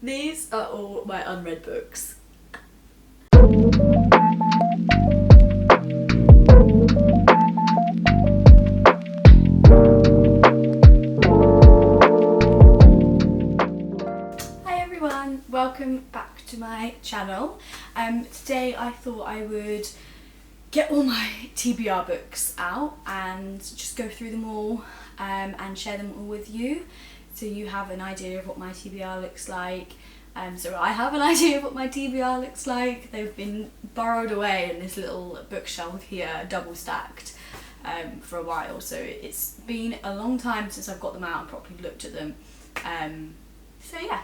These are all my unread books. Hi everyone, welcome back to my channel. Today I thought I would get all my TBR books out and just go through them all and share them all with you, so you have an idea of what my TBR looks like. So I have an idea of what my TBR looks like. They've been burrowed away in this little bookshelf here, double stacked, for a while, so it's been a long time since I've got them out and properly looked at them. So yeah.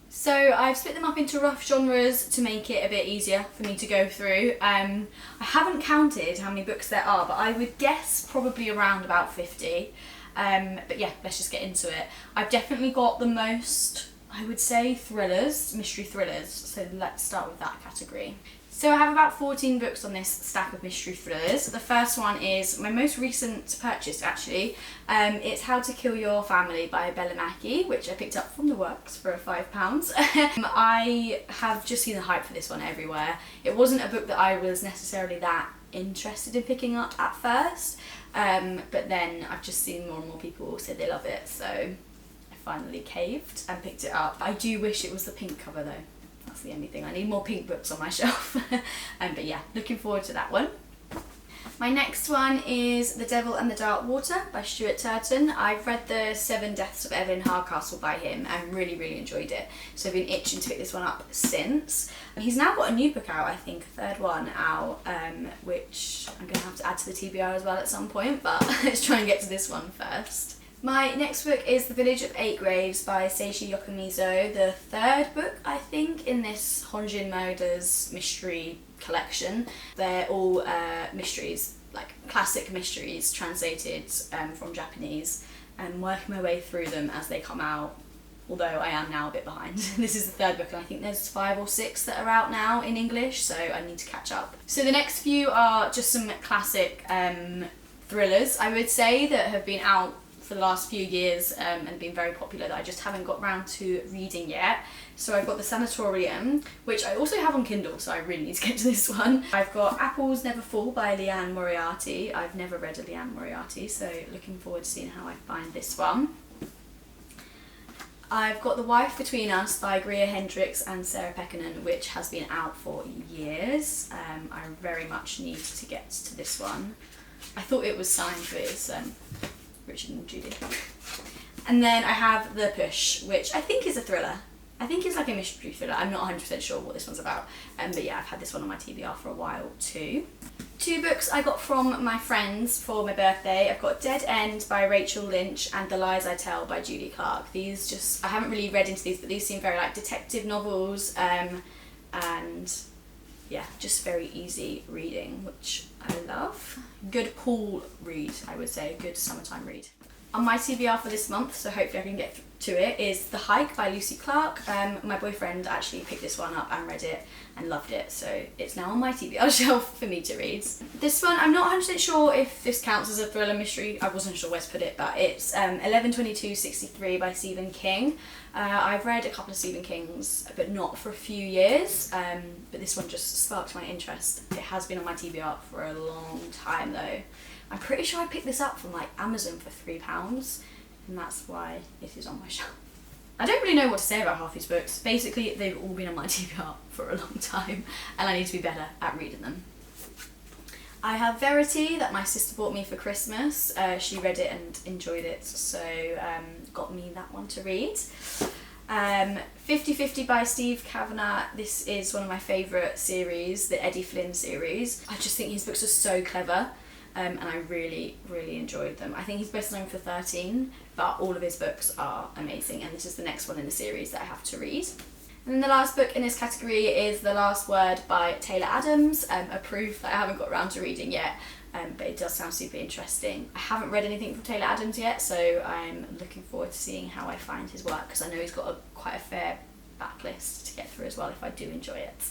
So I've split them up into rough genres to make it a bit easier for me to go through. I haven't counted how many books there are, but I would guess probably around about 50. But yeah, let's just get into it. I've definitely got the most, I would say, thrillers, mystery thrillers, so let's start with that category. So I have about 14 books on this stack of mystery thrillers. The first one is my most recent purchase, actually. It's How to Kill Your Family by Bella Mackie, which I picked up from the works for £5. I have just seen the hype for this one everywhere. It wasn't a book that I was necessarily that interested in picking up at first, but then I've just seen more and more people say they love it, so I finally caved and picked it up. I do wish it was the pink cover though. That's the only thing. I need more pink books on my shelf. But yeah, looking forward to that one. My next one is The Devil and the Dark Water by Stuart Turton. I've read The Seven Deaths of Evelyn Hardcastle by him and really enjoyed it. So I've been itching to pick this one up since. And he's now got a new book out, I think, a third one out, which I'm going to have to add to the TBR as well at some point, but let's try and get to this one first. My next book is The Village of Eight Graves by Seishi Yokomizo, the third book, I think, in this Honjin Moda's mystery collection. They're all mysteries, like classic mysteries translated from Japanese, and working my way through them as they come out, although I am now a bit behind. This is the third book and I think there's 5 or 6 that are out now in English, so I need to catch up. So the next few are just some classic thrillers, I would say, that have been out for the last few years and been very popular that I just haven't got round to reading yet. So I've got The Sanatorium, which I also have on Kindle, so I really need to get to this one. I've got Apples Never Fall by Leanne Moriarty. I've never read a Leanne Moriarty, so looking forward to seeing how I find this one. I've got The Wife Between Us by Greer Hendricks and Sarah Pekkanen, which has been out for years. I very much need to get to this one. I thought it was signed, but it's Richard and Judy. And then I have The Push, which I think is a thriller. I think it's like a mystery thriller. I'm not 100% sure what this one's about. But yeah, I've had this one on my TBR for a while too. 2 books I got from my friends for my birthday. I've got Dead End by Rachel Lynch and The Lies I Tell by Julie Clark. These just, I haven't really read into these, but these seem very like detective novels, and yeah, just very easy reading, which I love. Good pool read, I would say, good summertime read. On my TBR for this month, so hopefully I can get to it, is The Hike by Lucy Clark. My boyfriend actually picked this one up and read it and loved it, so it's now on my TBR shelf for me to read. This one, I'm not 100% sure if this counts as a thriller mystery. I wasn't sure where to put it, but it's 11/22/63 by Stephen King. I've read a couple of Stephen Kings, but not for a few years, but this one just sparked my interest. It has been on my TBR for a long time though. I'm pretty sure I picked this up from like Amazon for £3, and that's why it is on my shelf. I don't really know what to say about half these books. Basically, they've all been on my TBR for a long time, and I need to be better at reading them. I have Verity that my sister bought me for Christmas. She read it and enjoyed it, so got me that one to read. 50/50 by Steve Kavanagh. This is one of my favourite series, the Eddie Flynn series. I just think his books are so clever, and I really enjoyed them. I think he's best known for 13, but all of his books are amazing, and this is the next one in the series that I have to read. And then the last book in this category is The Last Word by Taylor Adams, a proof that I haven't got around to reading yet, but it does sound super interesting. I haven't read anything from Taylor Adams yet, so I'm looking forward to seeing how I find his work, because I know he's got quite a fair backlist to get through as well if I do enjoy it.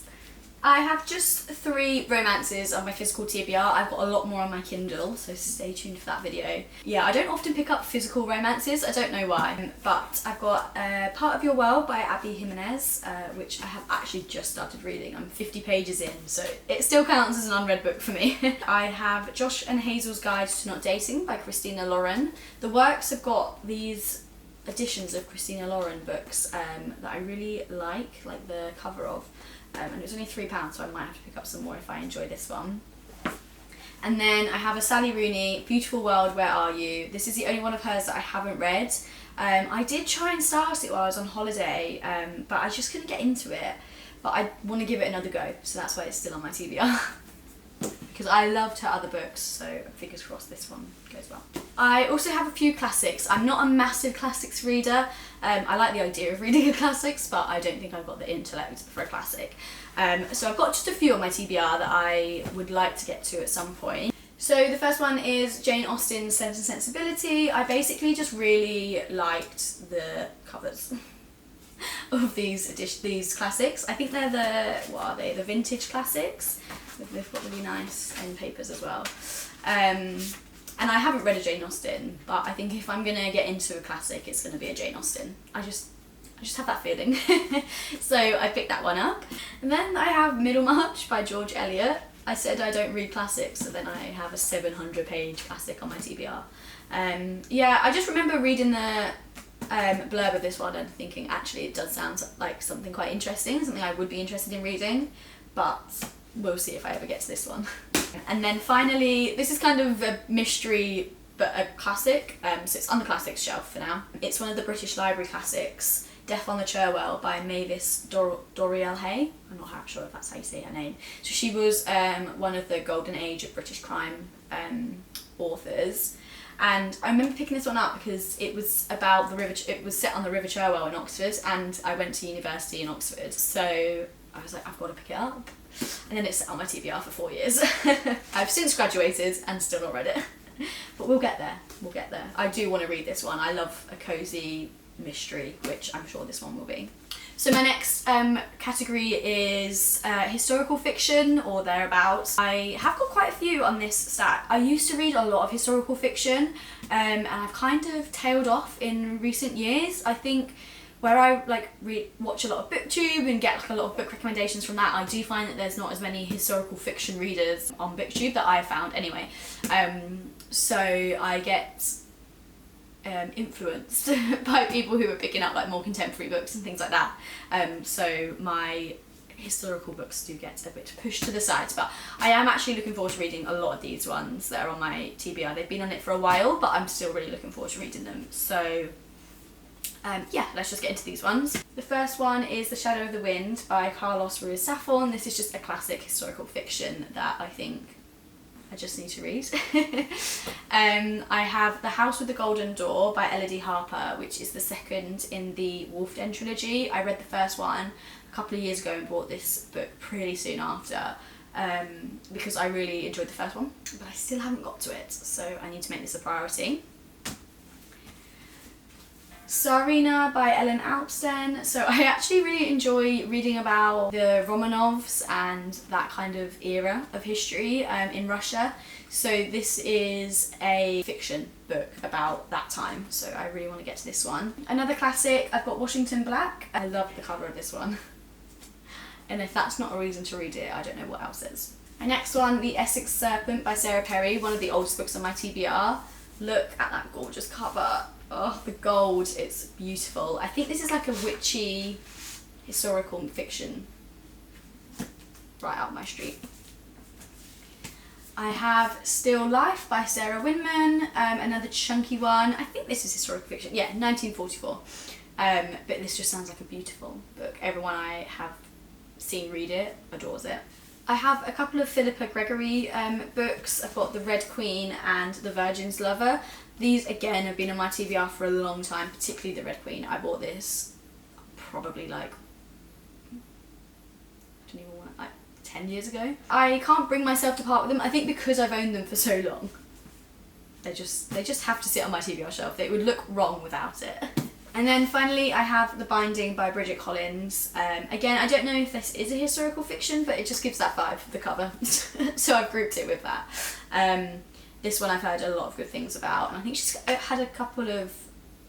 I have just 3 romances on my physical TBR. I've got a lot more on my Kindle, so stay tuned for that video. Yeah, I don't often pick up physical romances, I don't know why, but I've got Part of Your World by Abby Jimenez, which I have actually just started reading. I'm 50 pages in, so it still counts as an unread book for me. I have Josh and Hazel's Guide to Not Dating by Christina Lauren. The Works have got these editions of Christina Lauren books that I really like the cover of. And it was only £3, so I might have to pick up some more if I enjoy this one. And then I have a Sally Rooney, Beautiful World, Where Are You? This is the only one of hers that I haven't read. I did try and start it while I was on holiday, but I just couldn't get into it. But I want to give it another go, so that's why it's still on my TBR. Because I loved her other books, so fingers crossed this one goes well. I also have a few classics. I'm not a massive classics reader. I like the idea of reading a classics, but I don't think I've got the intellect for a classic. So I've got just a few on my TBR that I would like to get to at some point. So the first one is Jane Austen's Sense and Sensibility. I basically just really liked the covers of these classics. I think they're the vintage classics. They've got really nice end papers as well. And I haven't read a Jane Austen, but I think if I'm gonna get into a classic, it's gonna be a Jane Austen. I just have that feeling. So I picked that one up. And then I have Middlemarch by George Eliot. I said I don't read classics, so then I have a 700-page classic on my TBR. Yeah, I just remember reading the blurb of this one and thinking actually it does sound like something quite interesting, something I would be interested in reading, but we'll see if I ever get to this one. And then finally, this is kind of a mystery but a classic, so it's on the classics shelf for now. It's one of the British Library classics, Death on the Cherwell by Mavis Doriel Hay. I'm not sure if that's how you say her name. So she was one of the golden age of British crime authors. And I remember picking this one up because it was about it was set on the River Cherwell in Oxford, and I went to university in Oxford, so I was like, I've got to pick it up. And then it's sat on my TBR for 4 years. I've since graduated and still not read it. But we'll get there, I do want to read this one. I love a cosy mystery, which I'm sure this one will be. So my next category is historical fiction or thereabouts. I have got quite a few on this stack. I used to read a lot of historical fiction, and I've kind of tailed off in recent years. I think where I watch a lot of BookTube and get a lot of book recommendations from that, I do find that there's not as many historical fiction readers on BookTube that I have found anyway. So I get influenced by people who are picking up more contemporary books and things like that. So my historical books do get a bit pushed to the sides, but I am actually looking forward to reading a lot of these ones that are on my TBR. They've been on it for a while, but I'm still really looking forward to reading them. So yeah, let's just get into these ones. The first one is The Shadow of the Wind by Carlos Ruiz Zafón. This is just a classic historical fiction that I think I just need to read. I have The House with the Golden Door by Elodie Harper, which is the second in the Wolf Den trilogy. I read the first one a couple of years ago and bought this book pretty soon after, because I really enjoyed the first one, but I still haven't got to it, so I need to make this a priority. Tsarina by Ellen Alpsten. So I actually really enjoy reading about the Romanovs and that kind of era of history in Russia. So this is a fiction book about that time, so I really want to get to this one. Another classic, I've got Washington Black. I love the cover of this one. And if that's not a reason to read it, I don't know what else is. My next one, The Essex Serpent by Sarah Perry, one of the oldest books on my TBR. Look at that gorgeous cover. Oh, the gold, it's beautiful. I think this is like a witchy historical fiction right up my street. I have Still Life by Sarah Winman, another chunky one. I think this is historical fiction. Yeah, 1944. But this just sounds like a beautiful book. Everyone I have seen read it adores it. I have a couple of Philippa Gregory books. I've got The Red Queen and The Virgin's Lover. These again have been on my TBR for a long time, particularly The Red Queen. I bought this probably I don't even want 10 years ago. I can't bring myself to part with them. I think because I've owned them for so long. They just have to sit on my TBR shelf. It would look wrong without it. And then finally I have The Binding by Bridget Collins. Again, I don't know if this is a historical fiction, but it just gives that vibe, the cover. So I've grouped it with that. This one I've heard a lot of good things about, and I think she's had a couple of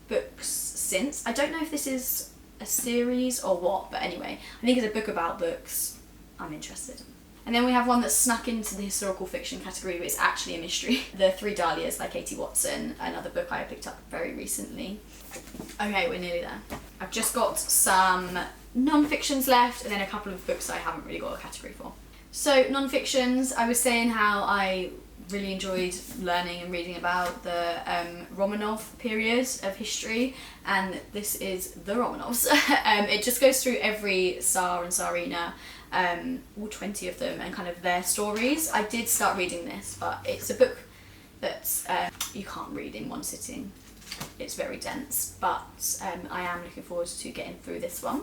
books since. I don't know if this is a series or what, but anyway, I think it's a book about books. I'm interested. And then we have one that's snuck into the historical fiction category, but it's actually a mystery. The Three Dahlias by Katie Watson, another book I picked up very recently. Okay, we're nearly there. I've just got some non-fictions left, and then a couple of books I haven't really got a category for. So non-fictions, I was saying how I really enjoyed learning and reading about the Romanov period of history, and this is the Romanovs. It just goes through every Tsar and Tsarina, all 20 of them, and kind of their stories. I did start reading this, but it's a book that you can't read in one sitting. It's very dense, but I am looking forward to getting through this one.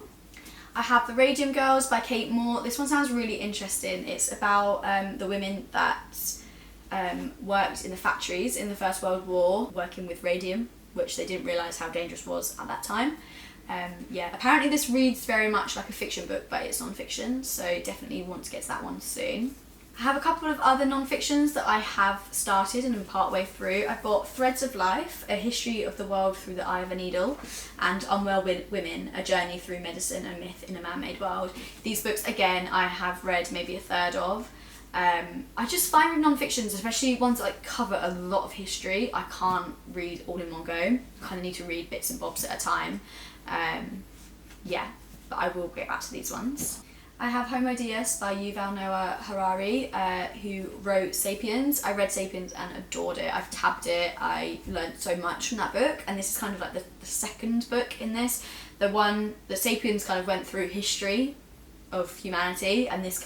I have The Radium Girls by Kate Moore. This one sounds really interesting. It's about the women that worked in the factories in the First World War, working with radium, which they didn't realise how dangerous it was at that time. Yeah, apparently this reads very much like a fiction book, but it's non-fiction, so definitely want to get to that one soon. I have a couple of other non-fictions that I have started and am part way through. I've got Threads of Life, A History of the World Through the Eye of a Needle, and Unwell Women, A Journey Through Medicine and Myth in a Man-Made World. These books, again, I have read maybe a third of. I just find with non-fictions, especially ones that like cover a lot of history, I can't read all in one go. I kind of need to read bits and bobs at a time. Yeah, but I will get back to these ones. I have Homo Deus by Yuval Noah Harari, who wrote Sapiens. I read Sapiens and adored it. I've tabbed it. I learned so much from that book, and this is kind of like the second book in this. The Sapiens kind of went through history of humanity, and this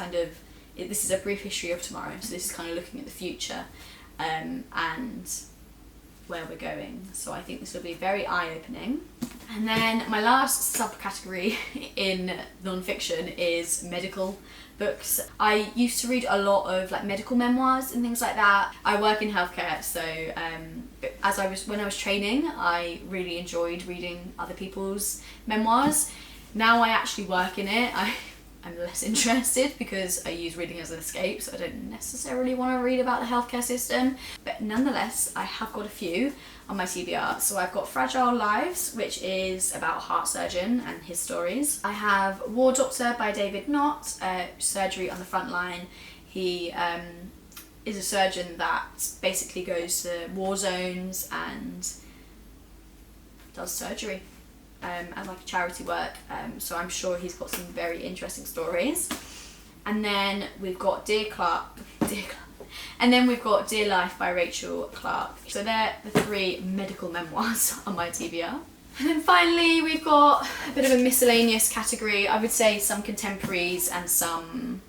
is a brief history of tomorrow, so this is kind of looking at the future and where we're going. So I think this will be very eye-opening. And then my last subcategory in non-fiction is medical books. I used to read a lot of like medical memoirs and things like that. I work in healthcare, so when I was training, I really enjoyed reading other people's memoirs. Now I actually work in it, I'm less interested because I use reading as an escape, so I don't necessarily want to read about the healthcare system. But nonetheless, I have got a few on my TBR. So I've got Fragile Lives, which is about a heart surgeon and his stories. I have War Doctor by David Knott, Surgery on the Front Line. He is a surgeon that basically goes to war zones and does surgery. As like a charity work, so I'm sure he's got some very interesting stories. And then we've got Dear Life by Rachel Clark. So they're the three medical memoirs on my TBR. And then finally we've got a bit of a miscellaneous category. I would say some contemporaries and some,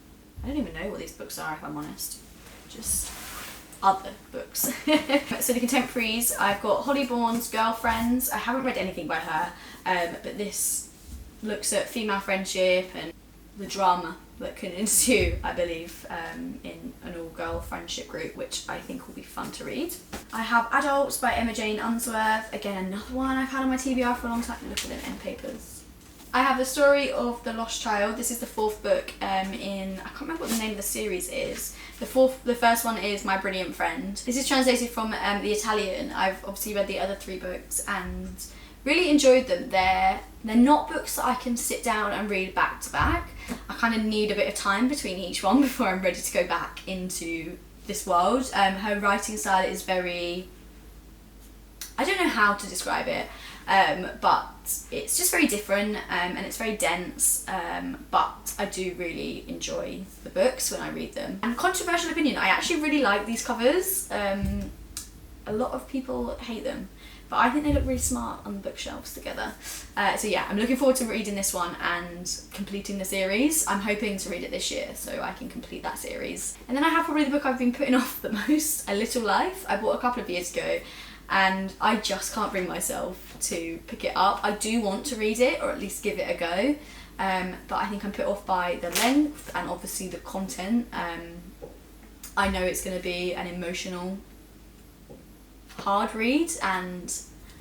I don't even know what these books are if I'm honest, just other books. So the contemporaries, I've got Holly Bourne's Girlfriends. I haven't read anything by her, but this looks at female friendship and the drama that can ensue, I believe, in an all-girl friendship group, which I think will be fun to read. I have Adults by Emma Jane Unsworth. Again, another one I've had on my TBR for a long time. Look at them end papers. I have The Story of the Lost Child. This is the fourth book I can't remember what the name of the series is. The first one is My Brilliant Friend. This is translated from the Italian. I've obviously read the other three books and really enjoyed them. They're not books that I can sit down and read back to back. I kind of need a bit of time between each one before I'm ready to go back into this world. Her writing style is very, I don't know how to describe it, but it's just very different and it's very dense, but I do really enjoy the books when I read them. And controversial opinion, I actually really like these covers. A lot of people hate them, but I think they look really smart on the bookshelves together. So yeah, I'm looking forward to reading this one and completing the series. I'm hoping to read it this year so I can complete that series. And then I have probably the book I've been putting off the most, A Little Life. I bought a couple of years ago and I just can't bring myself to pick it up. I do want to read it, or at least give it a go, but I think I'm put off by the length and obviously the content. I know it's going to be an emotional, hard read, and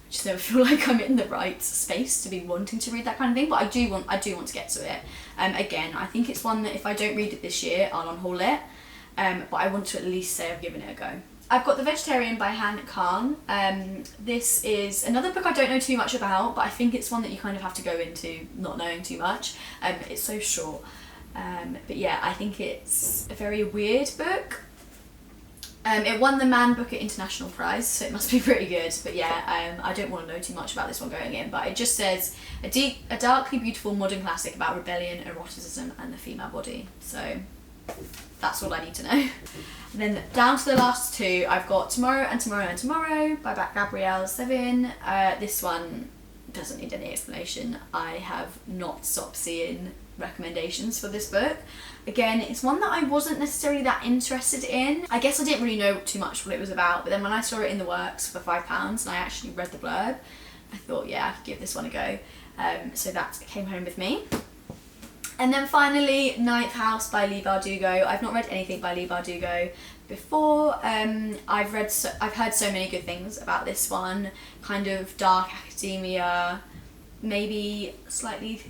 just never feel like I'm in the right space to be wanting to read that kind of thing, but I do want to get to it. Again, I think it's one that if I don't read it this year, I'll unhaul it, but I want to at least say I've given it a go. I've got The Vegetarian by Han Kang. This is another book I don't know too much about, but I think it's one that you kind of have to go into not knowing too much. It's so short, but yeah, I think it's a very weird book. It won the Man Booker International Prize, so it must be pretty good. But yeah, I don't want to know too much about this one going in, but it just says a darkly beautiful modern classic about rebellion, eroticism, and the female body. So that's all I need to know. And then down to the last two, I've got Tomorrow and Tomorrow and Tomorrow by Gabrielle Sevin. This one doesn't need any explanation. I have not stopped seeing recommendations for this book. Again, it's one that I wasn't necessarily that interested in. I guess I didn't really know too much what it was about, but then when I saw it in the works for £5 and I actually read the blurb, I thought, yeah, I could give this one a go. So that came home with me. And then finally, Ninth House by Leigh Bardugo. I've not read anything by Leigh Bardugo before. I've heard so many good things about this one. Kind of dark academia, maybe slightly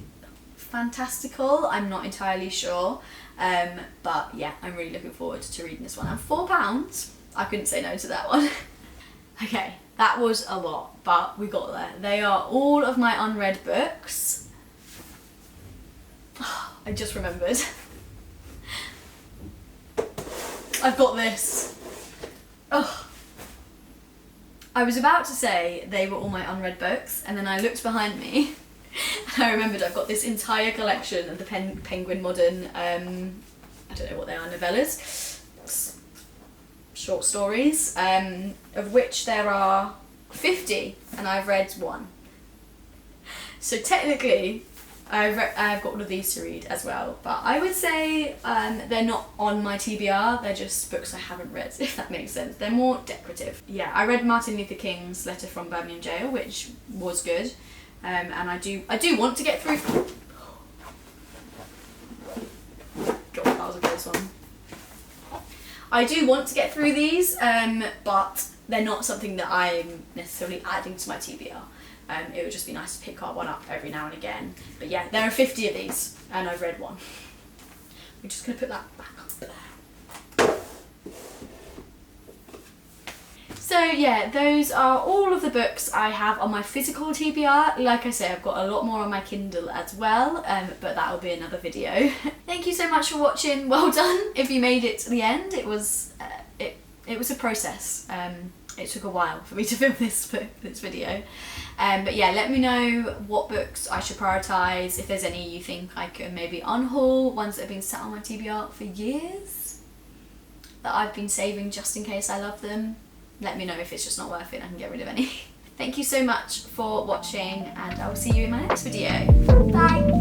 fantastical, I'm not entirely sure, but yeah, I'm really looking forward to reading this one. And £4, I couldn't say no to that one. Okay, that was a lot, but we got there. They are all of my unread books. I just remembered. I've got this. Oh. I was about to say they were all my unread books, and then I looked behind me and I remembered I've got this entire collection of the Penguin Modern, I don't know what they are, novellas, short stories, of which there are 50 and I've read one. So technically I've got all of these to read as well, but I would say they're not on my TBR, they're just books I haven't read, if that makes sense. They're more decorative. Yeah, I read Martin Luther King's Letter from Birmingham Jail, which was good. And I do want to get through. God, that was a close one. I do want to get through these, but they're not something that I'm necessarily adding to my TBR. It would just be nice to pick one up every now and again. But yeah, there are 50 of these, and I've read one. We're just gonna put that back up there. So yeah, those are all of the books I have on my physical TBR. Like I say, I've got a lot more on my Kindle as well, but that will be another video. Thank you so much for watching. Well done if you made it to the end. It was a process. It took a while for me to film this video. But yeah, let me know what books I should prioritise, if there's any you think I can maybe unhaul, ones that have been sat on my TBR for years, that I've been saving just in case I love them. Let me know if it's just not worth it and I can get rid of any. Thank you so much for watching, and I will see you in my next video. Bye!